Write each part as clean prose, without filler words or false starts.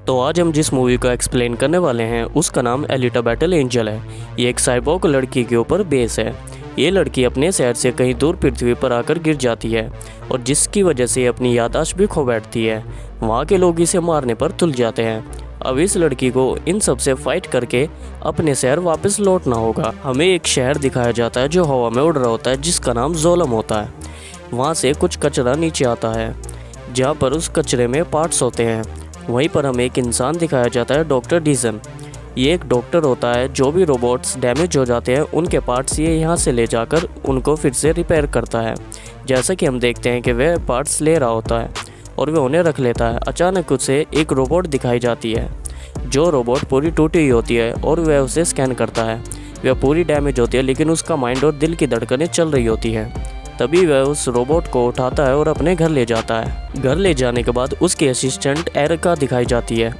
तो आज हम जिस मूवी को एक्सप्लेन करने वाले हैं उसका नाम एलिटा बैटल एंजल है। ये एक साइबोर्ग लड़की के ऊपर बेस है। ये लड़की अपने शहर से कहीं दूर पृथ्वी पर आकर गिर जाती है और जिसकी वजह से अपनी याददाश्त भी खो बैठती है। वहाँ के लोग इसे मारने पर तुल जाते हैं। अब इस लड़की को इन सब से फाइट करके अपने शहर वापस लौटना होगा। हमें एक शहर दिखाया जाता है जो हवा में उड़ रहा होता है, जिसका नाम जोलम होता है। वहाँ से कुछ कचरा नीचे आता है जहाँ पर उस कचरे में पार्ट्स होते हैं। वहीं पर हमें एक इंसान दिखाया जाता है, डॉक्टर डीजन। ये एक डॉक्टर होता है जो भी रोबोट्स डैमेज हो जाते हैं उनके पार्ट्स ये यहाँ से ले जाकर उनको फिर से रिपेयर करता है। जैसा कि हम देखते हैं कि वह पार्ट्स ले रहा होता है और वह उन्हें रख लेता है। अचानक उसे एक रोबोट दिखाई जाती है। जो रोबोट पूरी टूटी हुई होती है और वह उसे स्कैन करता है। वह पूरी डैमेज होती है लेकिन उसका माइंड और दिल की धड़कनें चल रही होती है। तभी वह उस रोबोट को उठाता है और अपने घर ले जाता है। घर ले जाने के बाद उसकी असिस्टेंट एरिका दिखाई जाती है।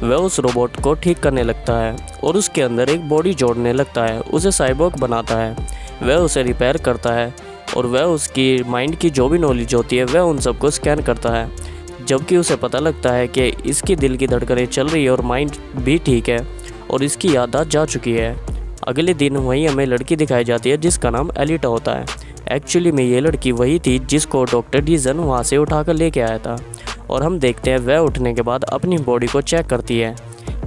वह उस रोबोट को ठीक करने लगता है और उसके अंदर एक बॉडी जोड़ने लगता है, उसे साइबोर्ग बनाता है। वह उसे रिपेयर करता है और वह उसकी माइंड की जो भी नॉलेज होती है वह उन सबको स्कैन करता है। जबकि उसे पता लगता है कि इसकी दिल की धड़कनें चल रही है और माइंड भी ठीक है और इसकी याददाश्त जा चुकी है। अगले दिन वहीं हमें लड़की दिखाई जाती है जिसका नाम एलिटा होता है। एक्चुअली में ये लड़की वही थी जिसको डॉक्टर डीजन वहाँ से उठाकर लेके आया था। और हम देखते हैं वह उठने के बाद अपनी बॉडी को चेक करती है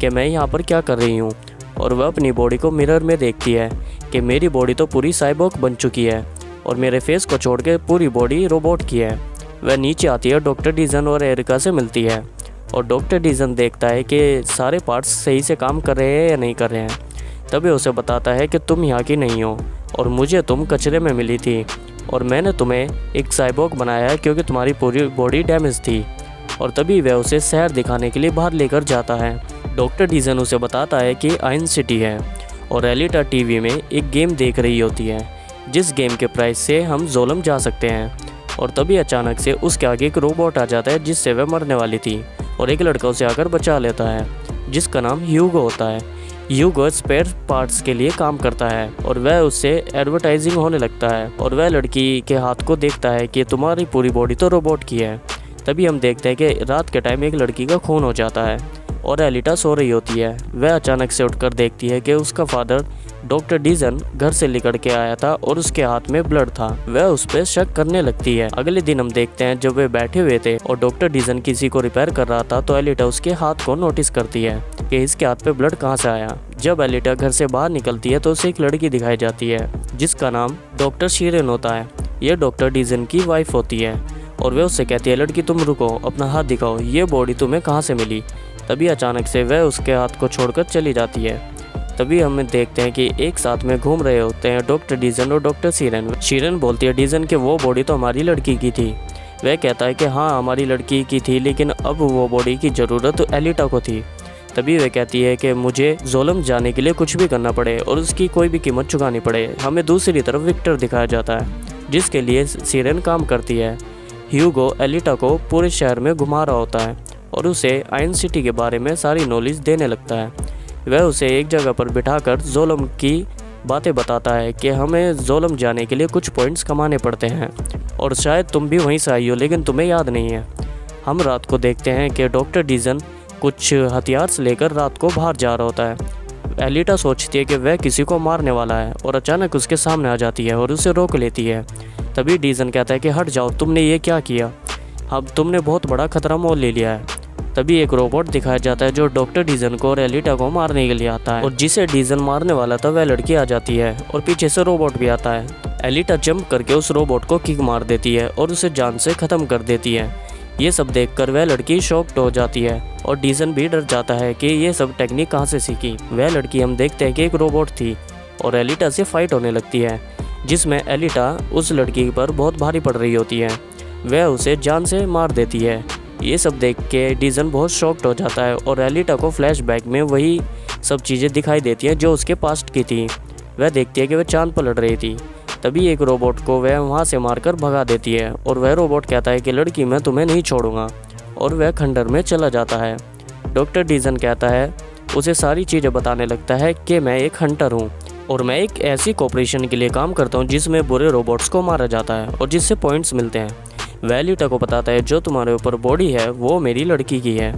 कि मैं यहाँ पर क्या कर रही हूँ। और वह अपनी बॉडी को मिरर में देखती है कि मेरी बॉडी तो पूरी साइबोर्ग बन चुकी है और मेरे फेस को छोड़ के पूरी बॉडी रोबोट की है। वह नीचे आती है, डॉक्टर डीजन और एरिका से मिलती है और डॉक्टर डीजन देखता है कि सारे पार्ट्स सही से काम कर रहे हैं या नहीं कर रहे हैं। तभी उसे बताता है कि तुम यहाँ की नहीं हो और मुझे तुम कचरे में मिली थी और मैंने तुम्हें एक साइबोर्ग बनाया है क्योंकि तुम्हारी पूरी बॉडी डैमेज थी। और तभी वह उसे शहर दिखाने के लिए बाहर लेकर जाता है। डॉक्टर डीजन उसे बताता है कि आइन सिटी है और एलिटा टीवी में एक गेम देख रही होती है जिस गेम के प्राइस से हम जोलम जा सकते हैं। और तभी अचानक से उसके आगे एक रोबोट आ जाता है जिससे वह मरने वाली थी और एक लड़का उसे आकर बचा लेता है जिसका नाम ह्यूगो होता है। ह्यूगो स्पेयर पार्ट्स के लिए काम करता है और वह उससे एडवर्टाइजिंग होने लगता है और वह लड़की के हाथ को देखता है कि तुम्हारी पूरी बॉडी तो रोबोट की है। तभी हम देखते हैं कि रात के टाइम एक लड़की का खून हो जाता है और एलिटा सो रही होती है। वह अचानक से उठकर देखती है कि उसका फादर डॉक्टर डीजन घर से निकल के आया था और उसके हाथ में ब्लड था। वह उस पर शक करने लगती है। अगले दिन हम देखते हैं जब वे बैठे हुए थे और डॉक्टर डीजन किसी को रिपेयर कर रहा था तो एलिटा उसके हाथ को नोटिस करती है कि इसके हाथ पे ब्लड कहाँ से आया। जब एलिटा घर से बाहर निकलती है तो उसे एक लड़की दिखाई जाती है जिसका नाम डॉक्टर शीरेन होता है। यह डॉक्टर डीजन की वाइफ होती है और वह उससे कहती है, लड़की तुम रुको, अपना हाथ दिखाओ, ये बॉडी तुम्हें कहाँ से मिली। तभी अचानक से वह उसके हाथ को छोड़कर चली जाती है। तभी हम देखते हैं कि एक साथ में घूम रहे होते हैं डॉक्टर डीजन और डॉक्टर शीरेन। शीरेन बोलती है डीजन कि वो बॉडी तो हमारी लड़की की थी। वह कहता है कि हाँ हमारी लड़की की थी लेकिन अब वो बॉडी की ज़रूरत तो एलिटा को थी। तभी वह कहती है कि मुझे जोलम जाने के लिए कुछ भी करना पड़े और उसकी कोई भी कीमत चुकानी पड़े। हमें दूसरी तरफ विक्टर दिखाया जाता है जिसके लिए शीरेन काम करती है। ह्यूगो एलिटा को पूरे शहर में घुमा रहा होता है और उसे आइन सिटी के बारे में सारी नॉलेज देने लगता है। वह उसे एक जगह पर बिठाकर जोलम की बातें बताता है कि हमें जोलम जाने के लिए कुछ पॉइंट्स कमाने पड़ते हैं और शायद तुम भी वहीं से आई हो लेकिन तुम्हें याद नहीं है। हम रात को देखते हैं कि डॉक्टर डीजन कुछ हथियार से लेकर रात को बाहर जा रहा होता है। एलिटा सोचती है कि वह किसी को मारने वाला है और अचानक उसके सामने आ जाती है और उसे रोक लेती है। तभी डीजन कहता है कि हट जाओ, तुमने ये क्या किया, अब तुमने बहुत बड़ा खतरा मोल ले लिया है। तभी एक रोबोट दिखाया जाता है जो डॉक्टर डीजन को और एलिटा को मारने के लिए आता है और जिसे डीजन मारने वाला था वह लड़की आ जाती है और पीछे से रोबोट भी आता है। एलिटा जंप करके उस रोबोट को किक मार देती है और उसे जान से ख़त्म कर देती है। ये सब देखकर वह लड़की शॉक्ड हो जाती है और डीजन भी डर जाता है कि ये सब टेक्निक कहाँ से सीखी। वह लड़की हम देखते हैं कि एक रोबोट थी और एलिटा से फाइट होने लगती है जिसमें एलिटा उस लड़की पर बहुत भारी पड़ रही होती है। वह उसे जान से मार देती है। ये सब देख के डीजन बहुत शॉक्ड हो जाता है और एलिटा को फ्लैशबैक में वही सब चीज़ें दिखाई देती हैं जो उसके पास्ट की थी। वह देखती है कि वह चांद पर लड़ रही थी। तभी एक रोबोट को वह वहाँ से मारकर भगा देती है और वह रोबोट कहता है कि लड़की मैं तुम्हें नहीं छोड़ूंगा और वह खंडर में चला जाता है। डॉक्टर डीजन कहता है, उसे सारी चीज़ें बताने लगता है कि मैं एक हंटर हूँ और मैं एक ऐसी कॉर्पोरेशन के लिए काम करता हूँ जिसमें बुरे रोबोट्स को मारा जाता है और जिससे पॉइंट्स मिलते हैं। वह एलिटा को बताता है जो तुम्हारे ऊपर बॉडी है वो मेरी लड़की की है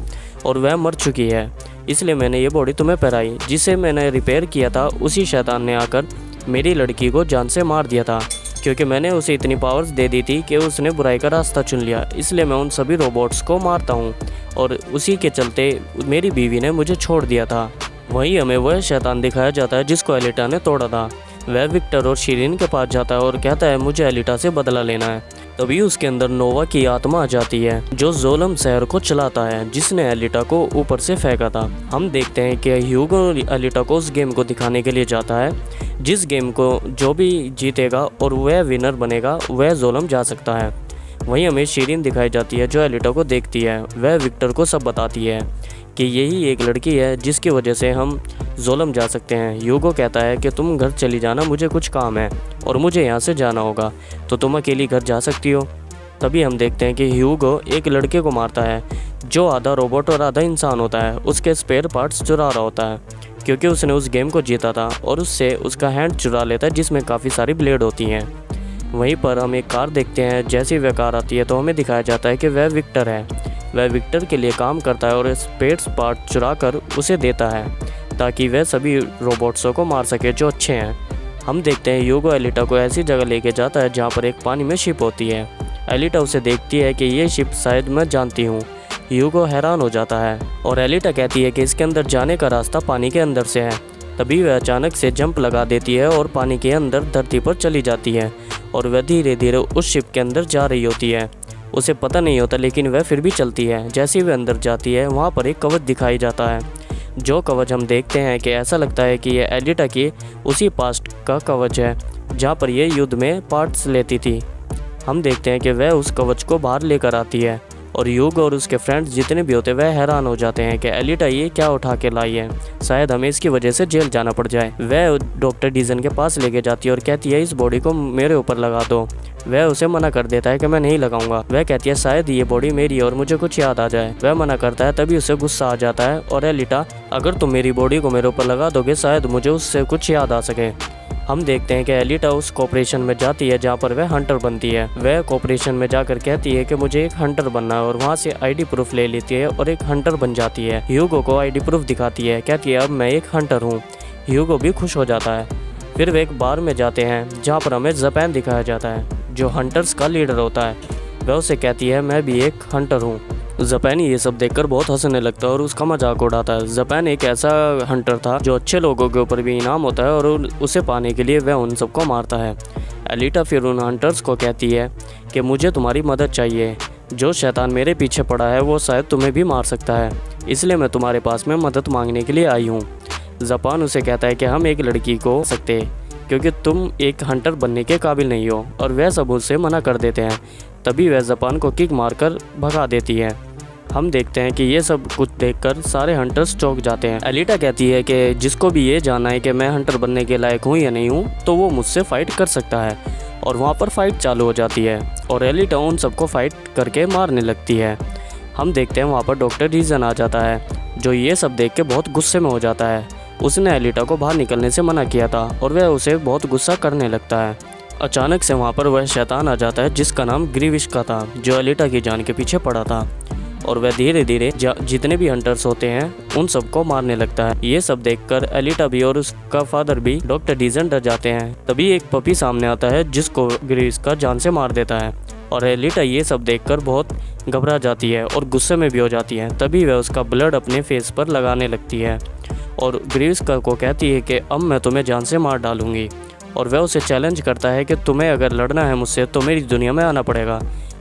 और वह मर चुकी है, इसलिए मैंने ये बॉडी तुम्हें पहनाई। जिसे मैंने रिपेयर किया था उसी शैतान ने आकर मेरी लड़की को जान से मार दिया था, क्योंकि मैंने उसे इतनी पावर्स दे दी थी कि उसने बुराई का रास्ता चुन लिया। इसलिए मैं उन सभी रोबोट्स को मारता हूँ और उसी के चलते मेरी बीवी ने मुझे छोड़ दिया था। वहीं हमें वह शैतान दिखाया जाता है जिसको एलिटा ने तोड़ा था। वह विक्टर और शीरीन के पास जाता है और कहता है मुझे एलिटा से बदला लेना है। तभी उसके अंदर नोवा की आत्मा आ जाती है जो जोलम शहर को चलाता है, जिसने एलिटा को ऊपर से फेंका था। हम देखते हैं कि ह्यूगो एलिटा को उस गेम को दिखाने के लिए जाता है, जिस गेम को जो भी जीतेगा और वह विनर बनेगा वह जोलम जा सकता है। वहीं हमें शीरीन दिखाई जाती है जो एलिटा को देखती है। वह विक्टर को सब बताती है कि यही एक लड़की है जिसकी वजह से हम जोलम जा सकते हैं। ह्यूगो कहता है कि तुम घर चली जाना, मुझे कुछ काम है और मुझे यहाँ से जाना होगा, तो तुम अकेली घर जा सकती हो। तभी हम देखते हैं कि ह्यूगो एक लड़के को मारता है जो आधा रोबोट और आधा इंसान होता है। उसके स्पेयर पार्ट्स चुरा रहा होता है क्योंकि उसने उस गेम को जीता था, और उससे उसका हैंड चुरा लेता है जिसमें काफ़ी सारी ब्लेड होती हैं। वहीं पर हम एक कार देखते हैं। जैसे वह कार आती है तो हमें दिखाया जाता है कि वह विक्टर है। वह विक्टर के लिए काम करता है और स्पेयर पार्ट चुरा कर उसे देता है ताकि वह सभी रोबोट्सों को मार सके जो अच्छे हैं। हम देखते हैं ह्यूगो एलिटा को ऐसी जगह लेके जाता है जहाँ पर एक पानी में शिप होती है। एलिटा उसे देखती है कि ये शिप शायद मैं जानती हूँ। ह्यूगो हैरान हो जाता है और एलिटा कहती है कि इसके अंदर जाने का रास्ता पानी के अंदर से है। तभी वह अचानक से जंप लगा देती है और पानी के अंदर धरती पर चली जाती है और वह धीरे धीरे उस शिप के अंदर जा रही होती है। उसे पता नहीं होता लेकिन वह फिर भी चलती है। जैसे ही वह अंदर जाती है वहाँ पर एक कवच दिखाई जाता है। जो कवच हम देखते हैं कि ऐसा लगता है कि यह एलिटा की उसी पास्ट का कवच है जहाँ पर यह युद्ध में पार्ट्स लेती थी। हम देखते हैं कि वह उस कवच को बाहर लेकर आती है और ह्यूगो और उसके फ्रेंड्स जितने भी होते वह हैरान हो जाते हैं कि एलिटा ये क्या उठा के लाई है, शायद हमें इसकी वजह से जेल जाना पड़ जाए। वह डॉक्टर डीजन के पास लेके जाती है और कहती है इस बॉडी को मेरे ऊपर लगा दो। वह उसे मना कर देता है कि मैं नहीं लगाऊंगा। वह कहती है शायद ये बॉडी मेरी है और मुझे कुछ याद आ जाए। वह मना करता है, तभी उसे गुस्सा आ जाता है और एलिटा अगर तुम मेरी बॉडी को मेरे ऊपर लगा दोगे शायद मुझे उससे कुछ याद आ सके। हम देखते हैं कि एलिटा उस कॉर्पोरेशन में जाती है जहाँ पर वह हंटर बनती है। वह कॉर्पोरेशन में जाकर कहती है कि मुझे एक हंटर बनना है और वहाँ से आईडी प्रूफ ले लेती है और एक हंटर बन जाती है। ह्यूगो को आईडी प्रूफ दिखाती है, कहती है अब मैं एक हंटर हूँ। ह्यूगो भी खुश हो जाता है। फिर वे एक बार में जाते हैं जहाँ पर हमें जापान दिखाया जाता है जो हंटर्स का लीडर होता है। वह उसे कहती है मैं भी एक हंटर हूँ। जापानी ये सब देखकर बहुत हंसने लगता है और उसका मजाक उड़ाता है। जापान एक ऐसा हंटर था जो अच्छे लोगों के ऊपर भी इनाम होता है और उसे पाने के लिए वह उन सबको मारता है। एलिटा फिर उन हंटर्स को कहती है कि मुझे तुम्हारी मदद चाहिए, जो शैतान मेरे पीछे पड़ा है वो शायद तुम्हें भी मार सकता है, इसलिए मैं तुम्हारे पास में मदद मांगने के लिए आई हूँ। जापान उसे कहता है कि हम एक लड़की को सकते क्योंकि तुम एक हंटर बनने के काबिल नहीं हो, और वह सब उससे मना कर देते हैं। तभी वह जापान को किक मारकर भगा देती है। हम देखते हैं कि ये सब कुछ देखकर सारे हंटर्स चौंक जाते हैं। एलिटा कहती है कि जिसको भी ये जानना है कि मैं हंटर बनने के लायक हूँ या नहीं हूँ तो वो मुझसे फाइट कर सकता है, और वहाँ पर फाइट चालू हो जाती है और एलिटा उन सबको फाइट करके मारने लगती है। हम देखते हैं वहाँ पर डॉक्टर डीजन आ जाता है जो ये सब देख के बहुत गुस्से में हो जाता है। उसने एलिटा को बाहर निकलने से मना किया था और वह उसे बहुत गुस्सा करने लगता है। अचानक से वहाँ पर वह शैतान आ जाता है जिसका नाम ग्रीविश का था, जो एलिटा की जान के पीछे पड़ा था, और वह धीरे धीरे जितने भी हंटर्स होते हैं उन सबको मारने लगता है। ये सब देखकर एलिटा भी और उसका फादर भी डॉक्टर डीजन डर जाते हैं। तभी एक पपी सामने आता है जिसको ग्रीविश का जान से मार देता है, और एलिटा ये सब देखकर बहुत घबरा जाती है और गुस्से में भी हो जाती है। तभी वह उसका ब्लड अपने फेस पर लगाने लगती है और ग्रीविश को कहती है कि अब मैं तुम्हें जान से मार डालूंगी, और वह उसे चैलेंज करता है कि तुम्हें अगर लड़ना है मुझसे तो मेरी दुनिया में आना पड़ेगा।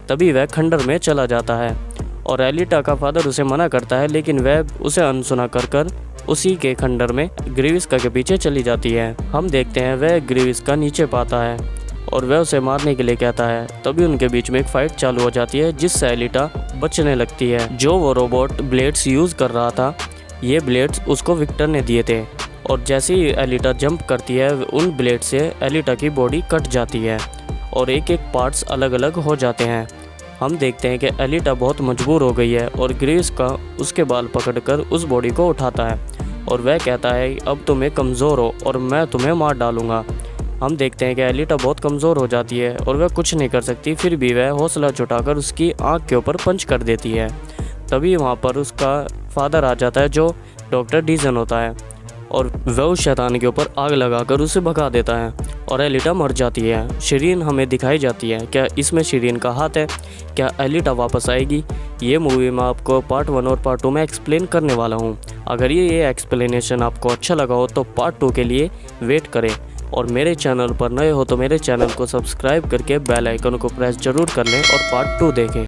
तभी वह खंडर में चला जाता है और एलिटा का फादर उसे मना करता है, लेकिन वह उसे अनसुना कर उसी के खंडर में ग्रीविश के पीछे चली जाती है। हम देखते हैं वह ग्रीविश का नीचे पाता है और वह उसे मारने के लिए कहता है। तभी उनके बीच में एक फाइट चालू हो जाती है जिससे एलिटा बचने लगती है। जो वो रोबोट ब्लेड्स यूज़ कर रहा था, ये ब्लेड्स उसको विक्टर ने दिए थे, और जैसे ही एलिटा जंप करती है उन ब्लेड से एलिटा की बॉडी कट जाती है और एक एक पार्ट्स अलग अलग हो जाते हैं। हम देखते हैं कि एलिटा बहुत मजबूर हो गई है और ग्रीविश का उसके बाल पकड़कर उस बॉडी को उठाता है और वह कहता है अब तुम्हें कमज़ोर हो और मैं तुम्हें मार डालूंगा। हम देखते हैं कि एलिटा बहुत कमज़ोर हो जाती है और वह कुछ नहीं कर सकती, फिर भी वह हौसला जुटाकर उसकी आँख के ऊपर पंच कर देती है। तभी वहाँ पर उसका फादर आ जाता है जो डॉक्टर डीजन होता है और वह उस शैतान के ऊपर आग लगाकर उसे भगा देता है और एलिटा मर जाती है। शिरीन हमें दिखाई जाती है। क्या इसमें शिरीन का हाथ है? क्या एलिटा वापस आएगी? ये मूवी मैं आपको पार्ट 1 और पार्ट 2 में एक्सप्लेन करने वाला हूँ। अगर ये एक्सप्लेनेशन आपको अच्छा लगा हो तो पार्ट 2 के लिए वेट करें और मेरे चैनल पर नए हो तो मेरे चैनल को सब्सक्राइब करके बेल आइकन को प्रेस जरूर कर लें और पार्ट 2 देखें।